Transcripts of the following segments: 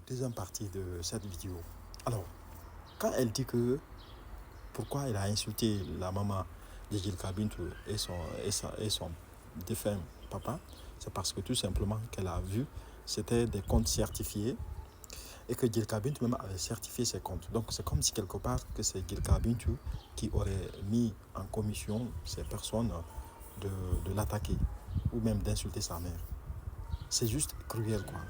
Deuxième partie de cette vidéo. Alors, quand elle dit que pourquoi elle a insulté la maman de Gil Kabintou et son défunt papa, c'est parce que tout simplement qu'elle a vu c'était des comptes certifiés et que Gil Kabintou même avait certifié ses comptes. Donc c'est comme si quelque part que c'est Gil Kabintou qui aurait mis en commission ces personnes de l'attaquer ou même d'insulter sa mère. C'est juste cruel quoi.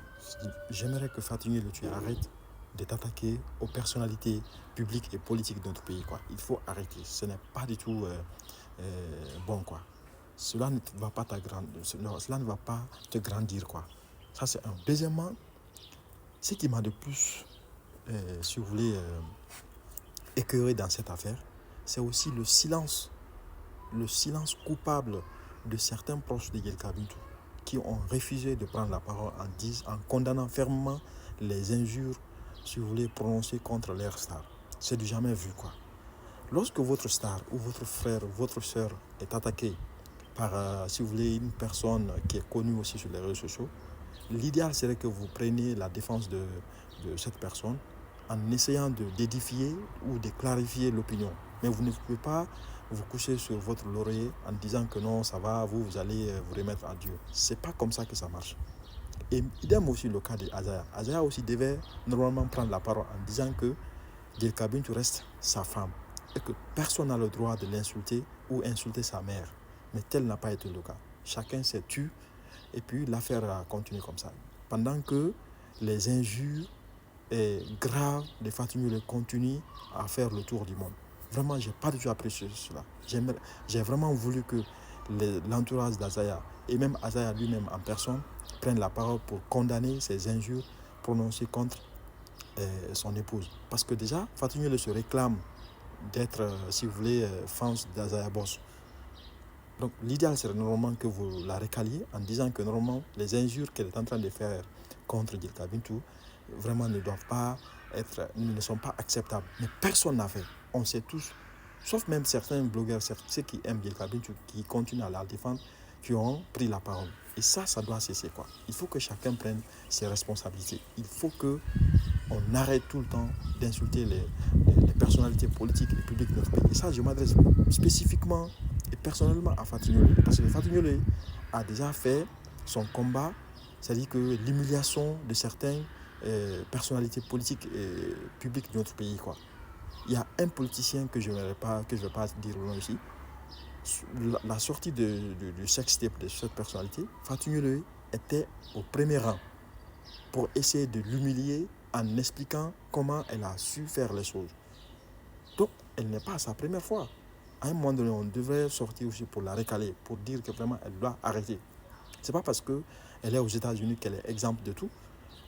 J'aimerais que Fatou Le tu arrête de t'attaquer aux personnalités publiques et politiques de notre pays quoi. Il faut arrêter. Ce n'est pas du tout bon quoi. Cela ne va pas cela ne va pas te grandir quoi. Ça c'est un. Deuxièmement, ce qui m'a de plus, si vous voulez, écœuré dans cette affaire, c'est aussi le silence coupable de certains proches de Gil Kabintou qui ont refusé de prendre la parole en condamnant fermement les injures, si vous voulez, prononcées contre leur star. C'est du jamais vu, quoi. Lorsque votre star ou votre frère ou votre soeur est attaqué par, si vous voulez, une personne qui est connue aussi sur les réseaux sociaux, l'idéal serait que vous preniez la défense de cette personne en essayant d'édifier ou de clarifier l'opinion. Mais vous ne pouvez pas vous coucher sur votre laurier en disant que non, ça va, vous allez vous remettre à Dieu. C'est pas comme ça que ça marche. Et idem aussi le cas d'Azaya. Azaya aussi devait normalement prendre la parole en disant que Gil Kabintou reste sa femme et que personne n'a le droit de l'insulter ou insulter sa mère. Mais tel n'a pas été le cas. Chacun s'est tu et puis l'affaire a continué comme ça. Pendant que les injures graves de Fatou Le continuent à faire le tour du monde. Vraiment, je n'ai pas du tout apprécié cela. J'ai vraiment voulu que l'entourage d'Azaya et même Azaya lui-même en personne prennent la parole pour condamner ces injures prononcées contre son épouse. Parce que déjà, Fatou Le se réclame d'être, si vous voulez, fan d'Azaya Boss. Donc l'idéal serait normalement que vous la récaliez en disant que normalement les injures qu'elle est en train de faire contre Gil Kabintou vraiment ne sont pas acceptables. Mais personne n'a fait. On sait tous, sauf même certains blogueurs, ceux qui aiment Gil Kabintou, qui continuent à la défendre, qui ont pris la parole. Et ça doit cesser quoi. Il faut que chacun prenne ses responsabilités. Il faut que on arrête tout le temps d'insulter les personnalités politiques et publiques de notre pays. Et ça, je m'adresse spécifiquement et personnellement à Fatou Le. Parce que Fatou Le a déjà fait son combat, c'est-à-dire que l'humiliation de certaines personnalités politiques et publiques de notre pays, quoi. Il y a un politicien que je ne vais pas dire le nom ici. La sortie du sextape de cette personnalité, Fatou Le était au premier rang pour essayer de l'humilier en expliquant comment elle a su faire les choses. Donc, elle n'est pas sa première fois. À un moment donné, on devrait sortir aussi pour la récaler, pour dire que vraiment, elle doit arrêter. C'est pas parce qu'elle est aux États-Unis qu'elle est exempte de tout.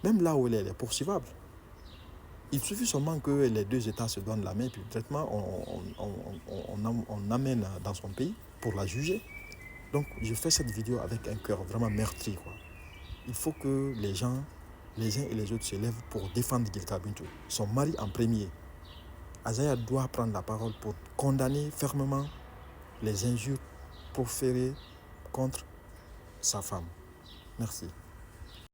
Même là où elle est poursuivable. Il suffit seulement que les deux États se donnent la main, puis directement, on amène dans son pays pour la juger. Donc, je fais cette vidéo avec un cœur vraiment meurtri, quoi. Il faut que les gens, les uns et les autres, se lèvent pour défendre Gil Kabintou, son mari en premier. Azaya doit prendre la parole pour condamner fermement les injures proférées contre sa femme. Merci.